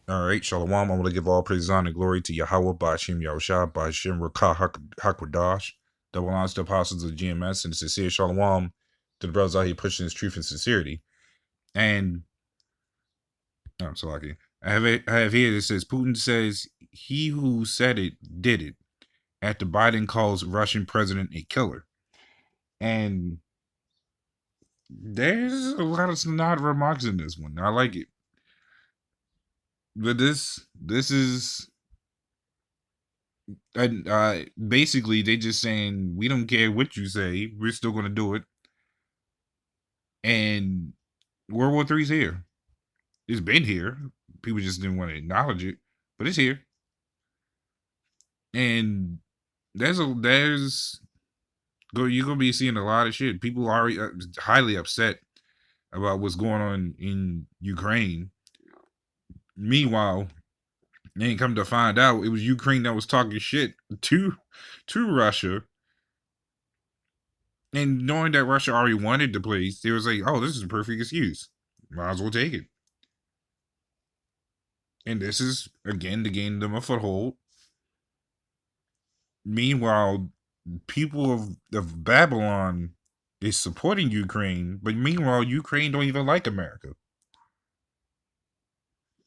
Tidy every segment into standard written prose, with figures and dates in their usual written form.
All right, Shalom. I'm going to give all praise, honor, and glory to Yahweh, Bashim Yahushua, Bashim Rakah Hakwadash, double honors to the apostles of GMS, and the sincere Shalom to the brothers out here pushing this truth and sincerity. And I'm so lucky. I have here that says Putin says he who said it did it after Biden calls Russian president a killer. And there's a lot of snide remarks in this one. I like it. But this is and basically they just saying we don't care what you say, we're still gonna do it. And World War III's here. It's been here. People just didn't want to acknowledge it, but it's here. And there's you're gonna be seeing a lot of shit. People are highly upset about what's going on in Ukraine. Meanwhile, they ain't come to find out it was Ukraine that was talking shit to Russia. And knowing that Russia already wanted the place, they was like, "Oh, this is a perfect excuse. Might as well take it." And this is again to gain them a foothold. Meanwhile, people of Babylon is supporting Ukraine, but meanwhile, Ukraine don't even like America.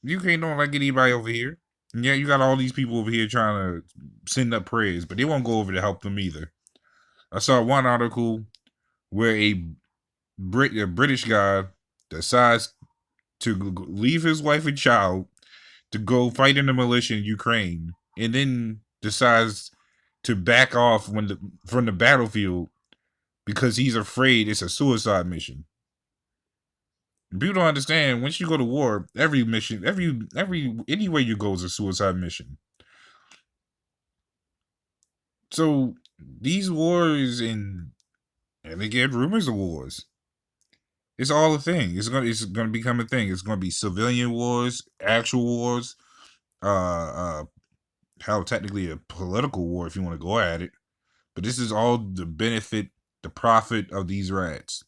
Ukraine don't like anybody over here. And yeah, you got all these people over here trying to send up prayers, but they won't go over to help them either. I saw one article where a British guy decides to leave his wife and child to go fight in the militia in Ukraine, and then decides to back off from the battlefield because he's afraid it's a suicide mission. People don't understand. Once you go to war, every mission, anywhere you go is a suicide mission. So these wars and they get rumors of wars. It's all a thing. It's gonna become a thing. It's gonna be civilian wars, actual wars, how technically a political war if you want to go at it. But this is all the benefit, the profit of these rats.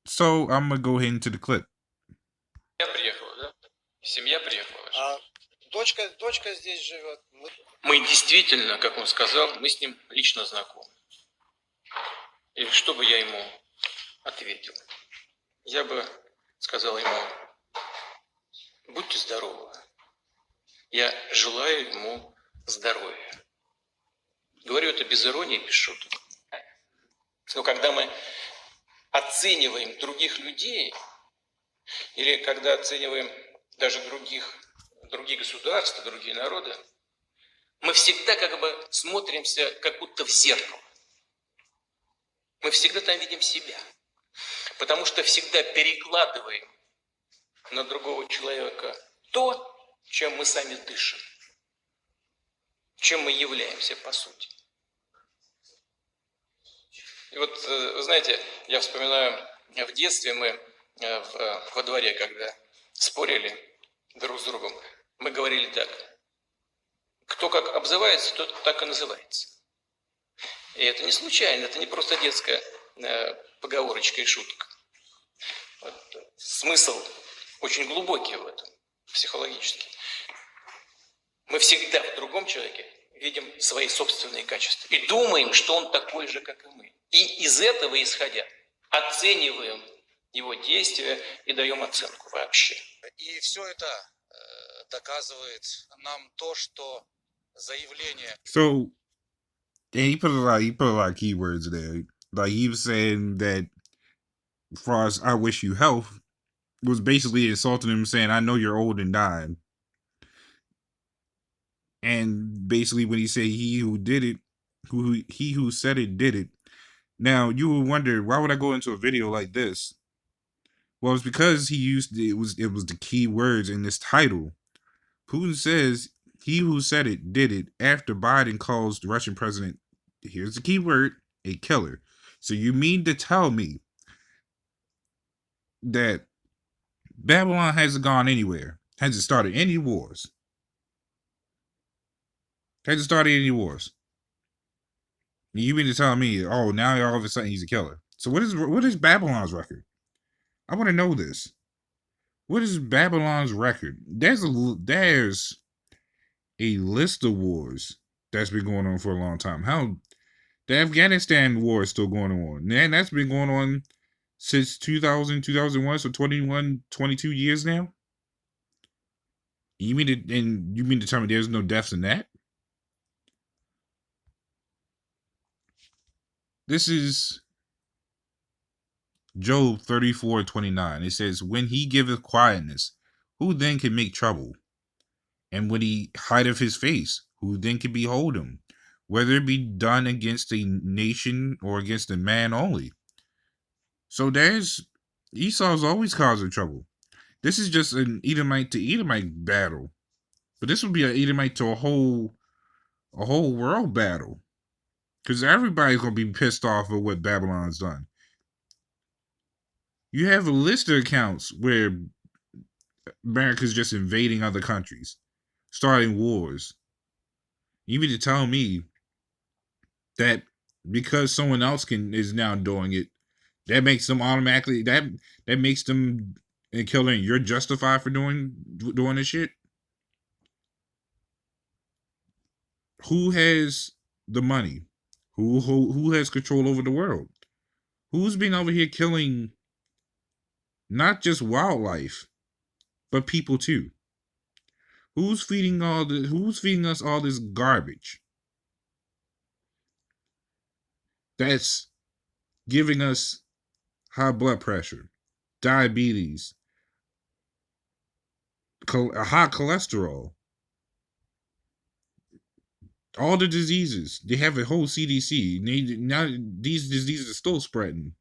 So I'm gonna go ahead into the clip. Я приехала, да? Семья приехала ваша? Дочка здесь живет. Мы действительно, как он сказал, мы с ним лично знакомы. И что бы я ему ответил? Я бы сказал ему: будьте здоровы. Я желаю ему здоровья. Говорю это без иронии, без шуток. Но когда мы оцениваем других людей, или когда оцениваем даже другие государства, другие народы, мы всегда как бы смотримся как будто в зеркало. Мы всегда там видим себя. Потому что всегда перекладываем на другого человека то, чем мы сами дышим, чем мы являемся по сути. И вот, вы знаете, я вспоминаю, в детстве мы во дворе, когда спорили друг с другом, мы говорили так: кто как обзывается, тот так и называется. И это не случайно, это не просто детская поговорочка и шутка. Вот. Смысл очень глубокий в этом, психологический. Мы всегда в другом человеке видим свои собственные качества и думаем, что он такой же, как и мы. И из этого исходя оцениваем его действия и даем оценку вообще. И все это доказывает нам то, что заявление... So, and he put a lot of keywords there. Like he was saying that, as far as "I wish you health," was basically insulting him, saying, "I know you're old and dying." And basically, when he said "he who did it," he who said it did it. Now you will wonder, why would I go into a video like this? Well, it's because it was the key words in this title. Putin says he who said it did it after Biden calls the Russian president, here's the key word, a killer. So you mean to tell me that Babylon hasn't gone anywhere, hasn't started any wars, hasn't started any wars? You mean to tell me, oh, now all of a sudden he's a killer? So what is Babylon's record? I want to know this. What is Babylon's record? There's a list of wars that's been going on for a long time. How the Afghanistan war is still going on. Man, that's been going on since 2000, 2001, so 21, 22 years now. You mean to tell me there's no deaths in that? This is Job 34:29. It says, when he giveth quietness, who then can make trouble? And when he hideth his face, who then can behold him? Whether it be done against a nation or against a man only. So Esau's always causing trouble. This is just an Edomite to Edomite battle. But this would be an Edomite to a whole world battle. Because everybody's going to be pissed off at what Babylon's done. You have a list of accounts where America's just invading other countries, starting wars. You mean to tell me that because someone else is now doing it, that makes them automatically that makes them killing you're justified for doing this shit? Who has the money? Who has control over the world? Who's been over here killing not just wildlife, but people too? Who's feeding us all this garbage that's giving us high blood pressure, diabetes, high cholesterol, all the diseases? They have a whole CDC. Now these diseases are still spreading.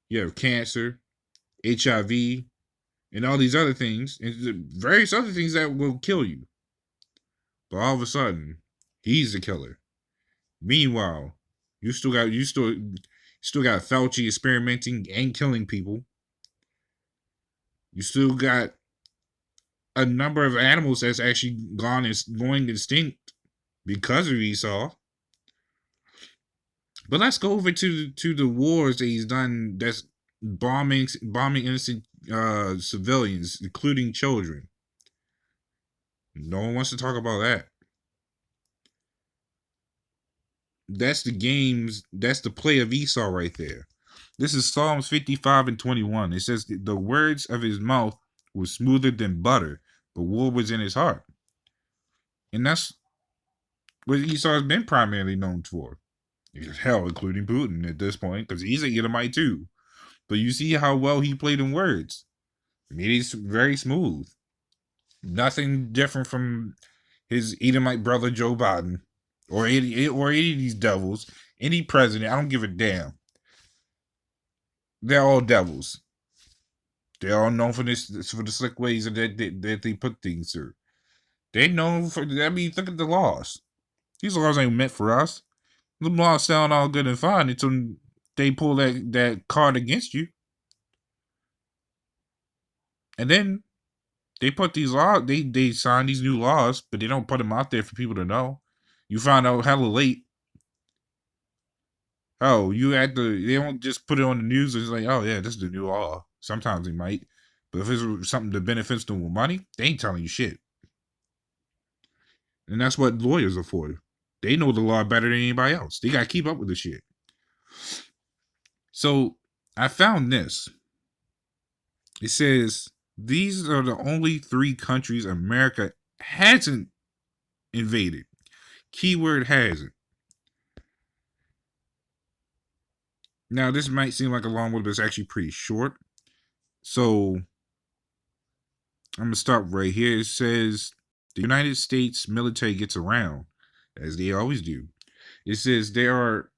You have cancer, HIV, and all these other things, and various other things that will kill you. But all of a sudden, he's the killer. Meanwhile, you still got Fauci experimenting and killing people. You still got a number of animals that's actually going extinct because of Esau. But let's go over to the wars that he's done. That's bombing innocent civilians, including children. No one wants to talk about that. That's the play of Esau right there. This is Psalms 55:21. It says, the words of his mouth were smoother than butter, but war was in his heart. And that's what Esau has been primarily known for. Hell, including Putin at this point, because he's an Edomite too. But you see how well he played in words. I mean, he's very smooth. Nothing different from his Edomite brother Joe Biden, or any of these devils, any president. I don't give a damn. They're all devils. They're all known for the slick ways that they put things through. They're known for. I mean, look at the laws. These laws ain't meant for us. The laws sound all good and fine until they pull that card against you. And then they put these laws, they sign these new laws, but they don't put them out there for people to know. You find out hella late. Oh, they don't just put it on the news. It's like, oh yeah, this is the new law. Sometimes they might. But if it's something that benefits them with money, they ain't telling you shit. And that's what lawyers are for. They know the law better than anybody else. They got to keep up with the shit. So I found this. It says, these are the only 3 countries America hasn't invaded. Keyword hasn't. Now, this might seem like a long one, but it's actually pretty short. So I'm going to start right here. It says, the United States military gets around, as they always do. It says there are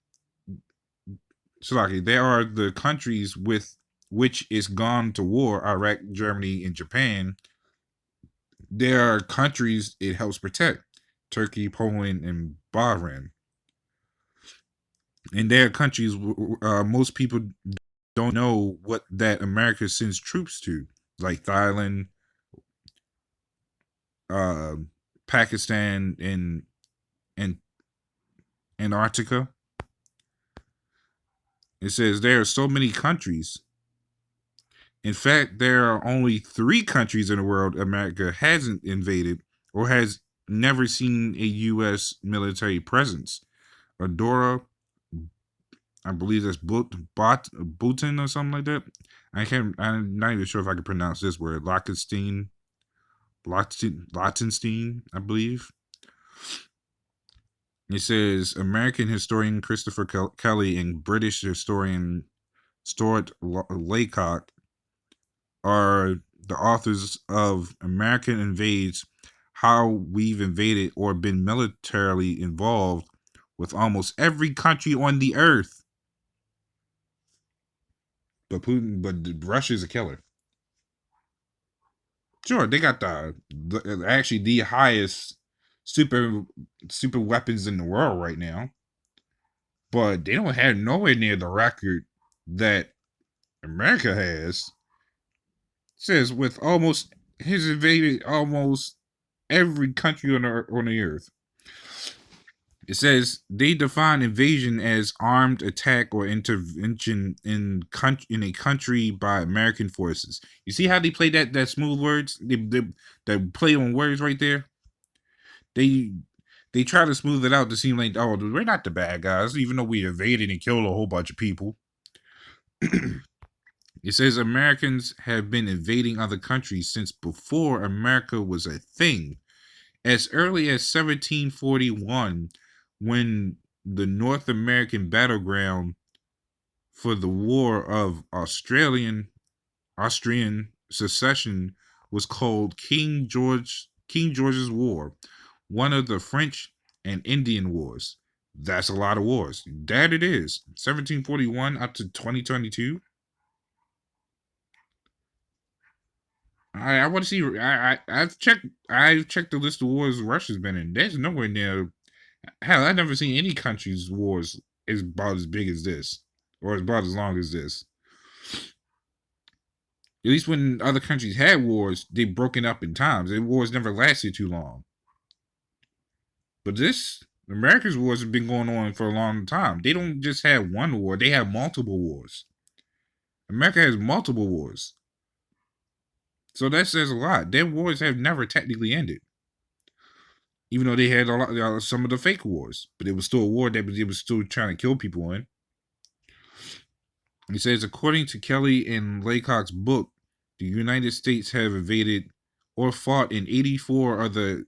the countries with which it's gone to war, Iraq, Germany, and Japan. There are countries it helps protect, Turkey, Poland, and Bahrain. And there are countries most people don't know what that America sends troops to, like Thailand, Pakistan, and Antarctica. It says there are so many countries In fact, there are only 3 countries in the world America hasn't invaded or has never seen a U.S. military presence. Andorra, I believe that's Bhutan or something like that. I'm not even sure if I can pronounce this word. Liechtenstein, I believe. It says American historian Christopher Kelly and British historian Stuart Laycock are the authors of American Invades, How We've Invaded or Been Militarily Involved with Almost Every Country on the Earth. But Russia's a killer. Sure, they got actually the highest super weapons in the world right now. But they don't have nowhere near the record that America has. It says with has invaded almost every country on the earth. It says they define invasion as armed attack or intervention in a country by American forces. You see how they play that smooth words? They play on words right there. They try to smooth it out to seem like, oh, we're not the bad guys, even though we invaded and killed a whole bunch of people. It says Americans have been invading other countries since before America was a thing. As early as 1741, when the North American battleground for the War of Austrian Secession was called King George's War, one of the French and Indian Wars. That's a lot of wars. That it is. 1741 up to 2022. I want to see. I've checked the list of wars Russia's been in. There's nowhere near. Hell, I've never seen any country's wars is about as big as this, or about as long as this. At least when other countries had wars, they broken up in times. The wars never lasted too long. But America's wars have been going on for a long time. They don't just have one war; they have multiple wars. America has multiple wars. So that says a lot. Their wars have never technically ended. Even though they had some of the fake wars. But it was still a war that they was still trying to kill people in. He says, according to Kelly and Laycock's book, the United States have invaded or fought in 84 of the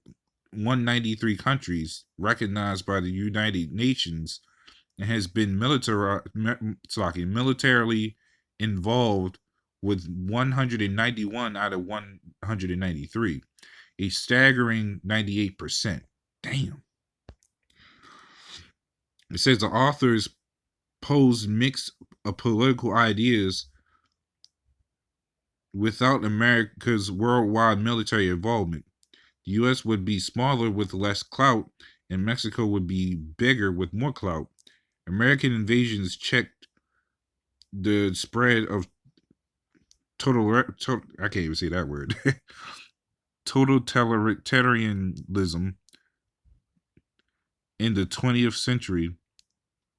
193 countries recognized by the United Nations and has been militarily involved with 191 out of 193, a staggering 98%. Damn. It says the authors pose mix of political ideas without America's worldwide military involvement. The U.S. would be smaller with less clout, and Mexico would be bigger with more clout. American invasions checked the spread of I can't even say that word. Totalitarianism in the 20th century,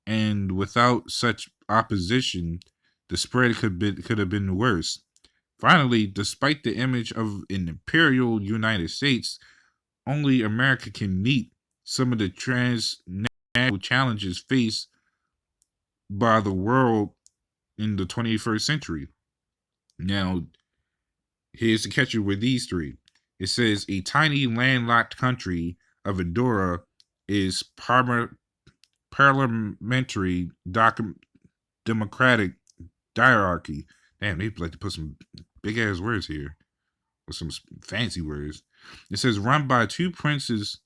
and without such opposition, the spread could have been worse. Finally, despite the image of an imperial United States, only America can meet some of the transnational challenges faced by the world in the 21st century. Now, here's the catcher with these 3. It says a tiny landlocked country of Andorra is parliamentary democratic hierarchy. Damn, they like to put some big ass words here, or some fancy words. It says run by 2 princes,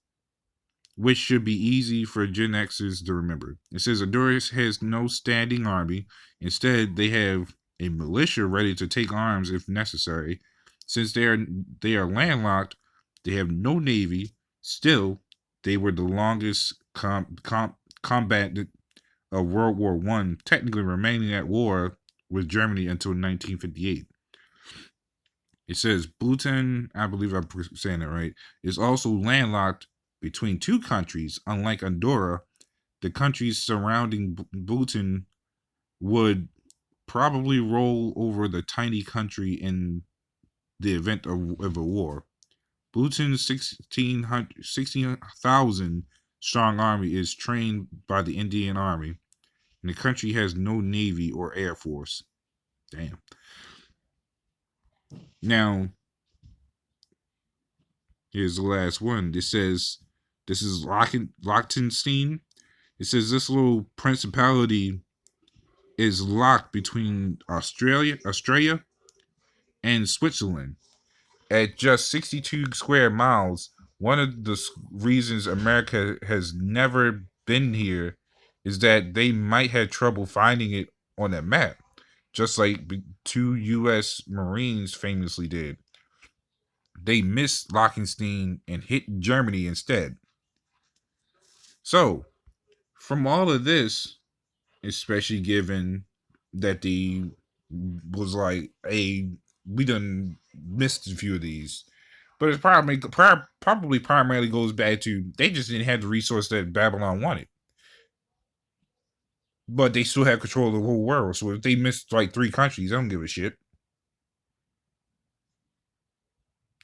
which should be easy for Gen Xers to remember. It says Honduras has no standing army. Instead, they have a militia ready to take arms if necessary. Since they are landlocked, they have no navy. Still, they were the longest combatant of World War I, technically remaining at war with Germany until 1958. It says Bhutan, I believe I'm saying it right, is also landlocked between 2 countries. Unlike Andorra, the countries surrounding Bhutan would probably roll over the tiny country in the event of a war. Bhutan's 16,000 strong army is trained by the Indian Army, and the country has no navy or air force. Damn. Now, here's the last one. It says, this is Liechtenstein. It says this little principality is locked between Australia and Switzerland. At just 62 square miles, one of the reasons America has never been here is that they might have trouble finding it on a map, just like 2 U.S. Marines famously did. They missed Liechtenstein and hit Germany instead. So, from all of this, especially given that the was like, hey, we done missed a few of these, but it's probably primarily goes back to they just didn't have the resource that Babylon wanted, but they still have control of the whole world. So if they missed like 3 countries, I don't give a shit.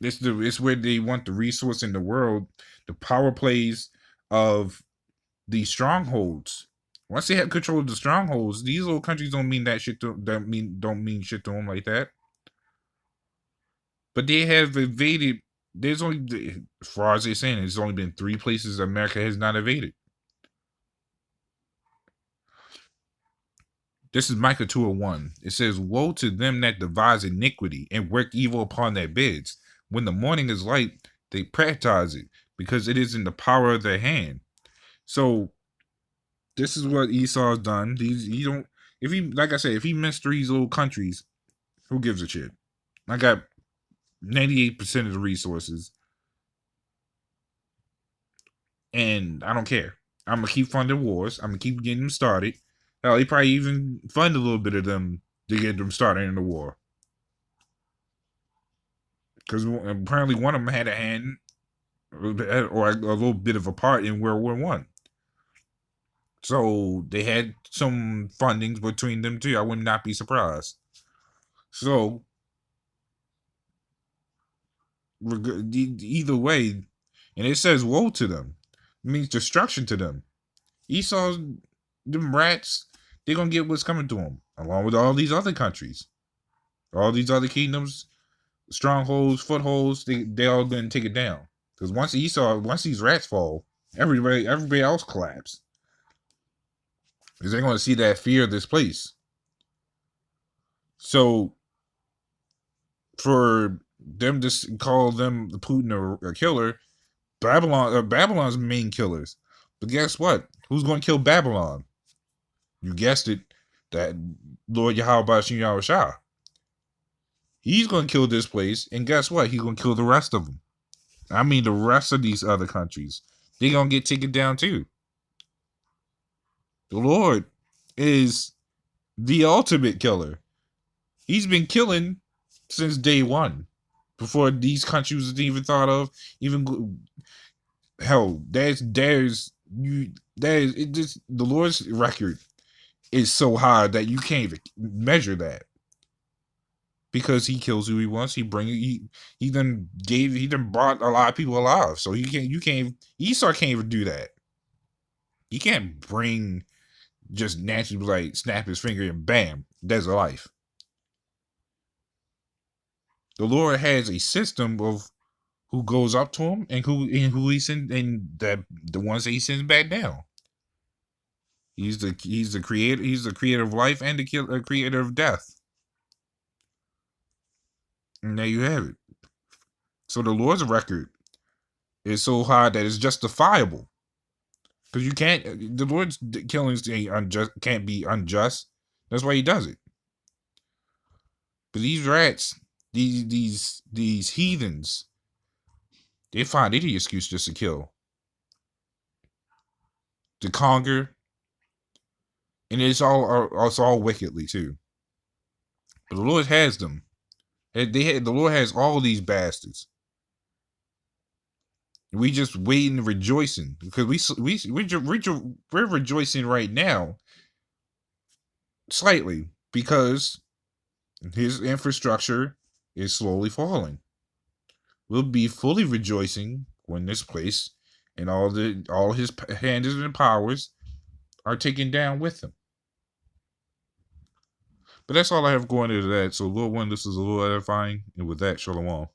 It's where they want the resource in the world, the power plays of these strongholds. Once they have control of the strongholds, these little countries don't mean that shit. Don't mean shit to them like that. But they have invaded. There's only, as far as they're saying, there's only been 3 places America has not invaded. This is Micah 2:1. It says, "Woe to them that devise iniquity and work evil upon their beds. When the morning is light, they practice it, because it is in the power of their hand." So this is what Esau's done. Like I said, if he missed 3 little countries, who gives a shit? I got 98% of the resources, and I don't care. I'm gonna keep funding wars. I'm gonna keep getting them started. Hell, he probably even fund a little bit of them to get them started in the war, because apparently one of them had a hand or a little bit of a part in World War I. So they had some fundings between them too. I would not be surprised. So either way, and it says woe to them, it means destruction to them. Esau's, them rats, they're gonna get what's coming to them, along with all these other countries, all these other kingdoms, strongholds, footholds. They all gonna take it down, because once these rats fall, everybody else collapse, because they're gonna see that fear of this place. So for them to call them Putin a killer, Babylon's main killers. But guess what? Who's going to kill Babylon? You guessed it, that Lord Yahweh Bashim Yahushua. He's going to kill this place, and guess what? He's going to kill the rest of them. I mean, the rest of these other countries. They're going to get taken down too. The Lord is the ultimate killer. He's been killing since day one, before these countries was even thought of. Even hell, the Lord's record is so high that you can't even measure that, because he kills who he wants. He done brought a lot of people alive. So Esau can't even do that. He can't bring just naturally like snap his finger and bam, there's a life. The Lord has a system of who goes up to him and who he sends, and the ones that he sends back down. He's the creator. He's the creator of life and the creator of death. And there you have it. So the Lord's record is so high that it's justifiable, because you can't. The Lord's killings can't be unjust. That's why he does it. But these rats, these heathens, they find any excuse just to kill, to conquer, and it's all wickedly too. But the Lord has them. The Lord has all these bastards. We just waiting and rejoicing, because we're rejoicing right now, slightly, because his infrastructure is slowly falling. We'll be fully rejoicing when this place and all his hands and powers are taken down with him. But that's all I have going into that. So, Lord One, this is a little edifying. And with that, Shalom.